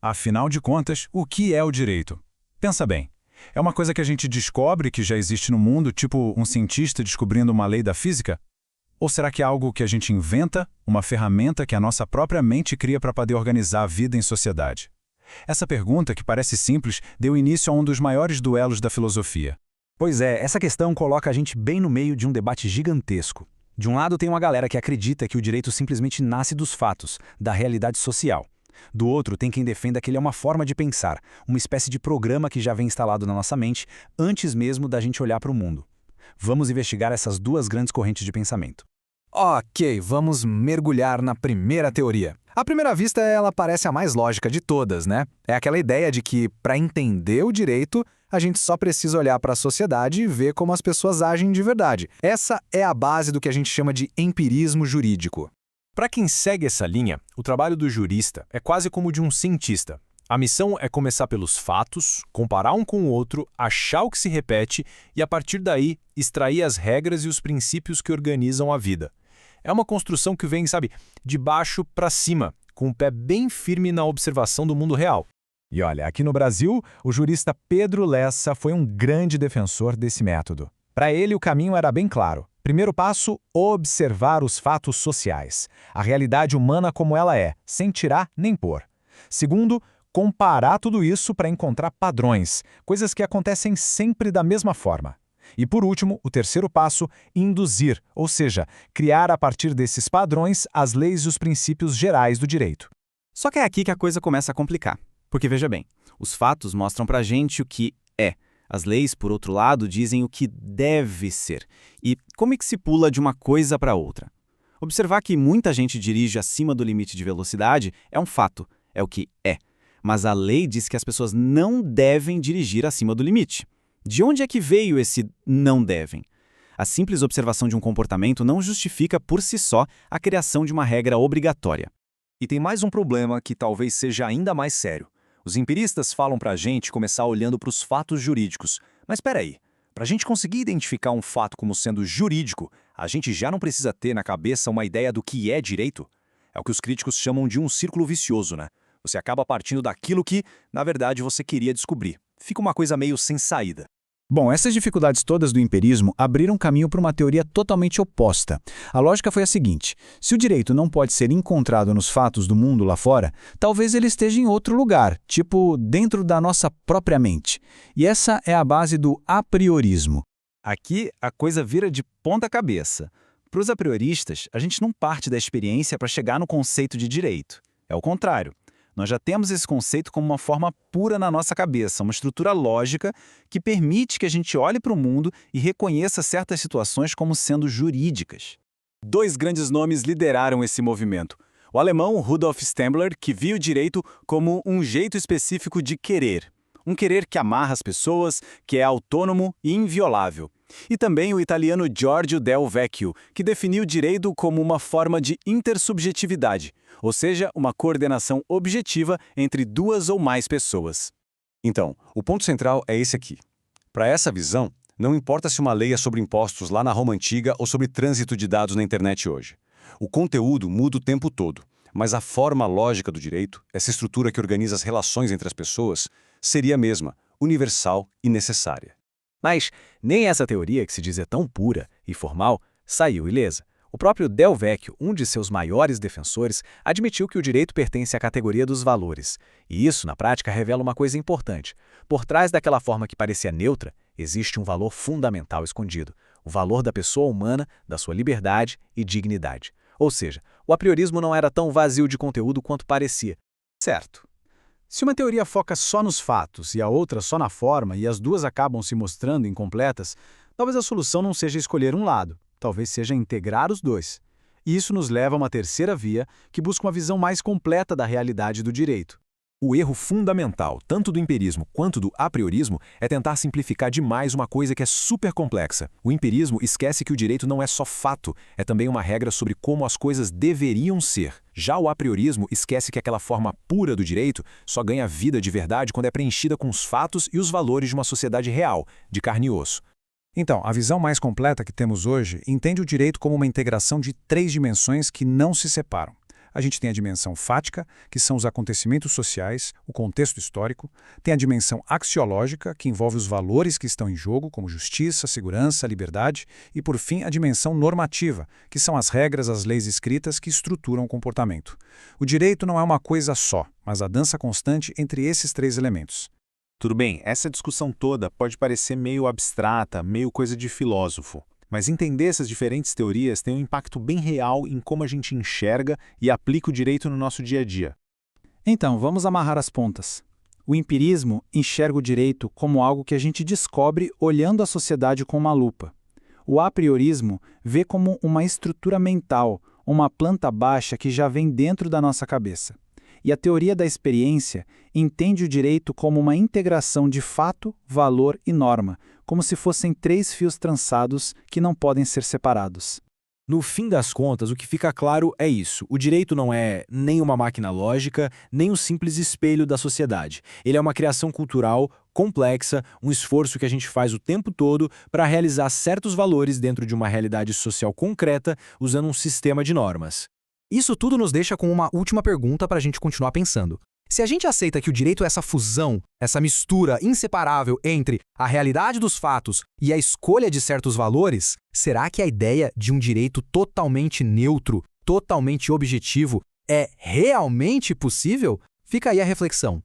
Afinal de contas, o que é o direito? Pensa bem. É uma coisa que a gente descobre que já existe no mundo, tipo um cientista descobrindo uma lei da física? Ou será que é algo que a gente inventa, uma ferramenta que a nossa própria mente cria para poder organizar a vida em sociedade? Essa pergunta, que parece simples, deu início a um dos maiores duelos da filosofia. Pois é, essa questão coloca a gente bem no meio de um debate gigantesco. De um lado tem uma galera que acredita que o direito simplesmente nasce dos fatos, da realidade social. Do outro tem quem defenda que ele é uma forma de pensar, uma espécie de programa que já vem instalado na nossa mente antes mesmo da gente olhar para o mundo. Vamos investigar essas duas grandes correntes de pensamento. Ok, vamos mergulhar na primeira teoria. À primeira vista, ela parece a mais lógica de todas, né? É aquela ideia de que, para entender o direito, a gente só precisa olhar para a sociedade e ver como as pessoas agem de verdade. Essa é a base do que a gente chama de empirismo jurídico. Para quem segue essa linha, o trabalho do jurista é quase como o de um cientista. A missão é começar pelos fatos, comparar um com o outro, achar o que se repete e, a partir daí, extrair as regras e os princípios que organizam a vida. É uma construção que vem, de baixo para cima, com o pé bem firme na observação do mundo real. E olha, aqui no Brasil, o jurista Pedro Lessa foi um grande defensor desse método. Para ele, o caminho era bem claro. Primeiro passo, observar os fatos sociais, a realidade humana como ela é, sem tirar nem pôr. Segundo, comparar tudo isso para encontrar padrões, coisas que acontecem sempre da mesma forma. E por último, o terceiro passo, induzir, ou seja, criar a partir desses padrões as leis e os princípios gerais do direito. Só que é aqui que a coisa começa a complicar. Porque veja bem, os fatos mostram pra gente o que é. As leis, por outro lado, dizem o que deve ser. E como é que se pula de uma coisa para outra? Observar que muita gente dirige acima do limite de velocidade é um fato, é o que é. Mas a lei diz que as pessoas não devem dirigir acima do limite. De onde é que veio esse não devem? A simples observação de um comportamento não justifica por si só a criação de uma regra obrigatória. E tem mais um problema que talvez seja ainda mais sério. Os empiristas falam para a gente começar olhando para os fatos jurídicos. Mas espera aí, para a gente conseguir identificar um fato como sendo jurídico, a gente já não precisa ter na cabeça uma ideia do que é direito? É o que os críticos chamam de um círculo vicioso, né? Você acaba partindo daquilo que, na verdade, você queria descobrir. Fica uma coisa meio sem saída. Bom, essas dificuldades todas do empirismo abriram caminho para uma teoria totalmente oposta. A lógica foi a seguinte: se o direito não pode ser encontrado nos fatos do mundo lá fora, talvez ele esteja em outro lugar, tipo dentro da nossa própria mente. E essa é a base do apriorismo. Aqui a coisa vira de ponta cabeça. Para os aprioristas, a gente não parte da experiência para chegar no conceito de direito. É o contrário. Nós já temos esse conceito como uma forma pura na nossa cabeça, uma estrutura lógica que permite que a gente olhe para o mundo e reconheça certas situações como sendo jurídicas. Dois grandes nomes lideraram esse movimento. O alemão Rudolf Stemmler, que via o direito como um jeito específico de querer. Um querer que amarra as pessoas, que é autônomo e inviolável. E também o italiano Giorgio Del Vecchio, que definiu o direito como uma forma de intersubjetividade, ou seja, uma coordenação objetiva entre duas ou mais pessoas. Então, o ponto central é esse aqui. Para essa visão, não importa se uma lei é sobre impostos lá na Roma Antiga ou sobre trânsito de dados na internet hoje. O conteúdo muda o tempo todo, mas a forma lógica do direito, essa estrutura que organiza as relações entre as pessoas, seria a mesma, universal e necessária. Mas nem essa teoria, que se diz é tão pura e formal, saiu ilesa. O próprio Del Vecchio, um de seus maiores defensores, admitiu que o direito pertence à categoria dos valores. E isso, na prática, revela uma coisa importante. Por trás daquela forma que parecia neutra, existe um valor fundamental escondido, o valor da pessoa humana, da sua liberdade e dignidade. Ou seja, o apriorismo não era tão vazio de conteúdo quanto parecia. Certo. Se uma teoria foca só nos fatos e a outra só na forma e as duas acabam se mostrando incompletas, talvez a solução não seja escolher um lado, talvez seja integrar os dois. E isso nos leva a uma terceira via que busca uma visão mais completa da realidade do direito. O erro fundamental, tanto do empirismo quanto do apriorismo, é tentar simplificar demais uma coisa que é super complexa. O empirismo esquece que o direito não é só fato, é também uma regra sobre como as coisas deveriam ser. Já o apriorismo esquece que aquela forma pura do direito só ganha vida de verdade quando é preenchida com os fatos e os valores de uma sociedade real, de carne e osso. Então, a visão mais completa que temos hoje entende o direito como uma integração de três dimensões que não se separam. A gente tem a dimensão fática, que são os acontecimentos sociais, o contexto histórico. Tem a dimensão axiológica, que envolve os valores que estão em jogo, como justiça, segurança, liberdade. E, por fim, a dimensão normativa, que são as regras, as leis escritas que estruturam o comportamento. O direito não é uma coisa só, mas a dança constante entre esses três elementos. Tudo bem, essa discussão toda pode parecer meio abstrata, meio coisa de filósofo. Mas entender essas diferentes teorias tem um impacto bem real em como a gente enxerga e aplica o direito no nosso dia a dia. Então, vamos amarrar as pontas. O empirismo enxerga o direito como algo que a gente descobre olhando a sociedade com uma lupa. O apriorismo vê como uma estrutura mental, uma planta baixa que já vem dentro da nossa cabeça. E a teoria da experiência entende o direito como uma integração de fato, valor e norma, como se fossem três fios trançados que não podem ser separados. No fim das contas, o que fica claro é isso. O direito não é nem uma máquina lógica, nem um simples espelho da sociedade. Ele é uma criação cultural complexa, um esforço que a gente faz o tempo todo para realizar certos valores dentro de uma realidade social concreta, usando um sistema de normas. Isso tudo nos deixa com uma última pergunta para a gente continuar pensando. Se a gente aceita que o direito é essa fusão, essa mistura inseparável entre a realidade dos fatos e a escolha de certos valores, será que a ideia de um direito totalmente neutro, totalmente objetivo, é realmente possível? Fica aí a reflexão.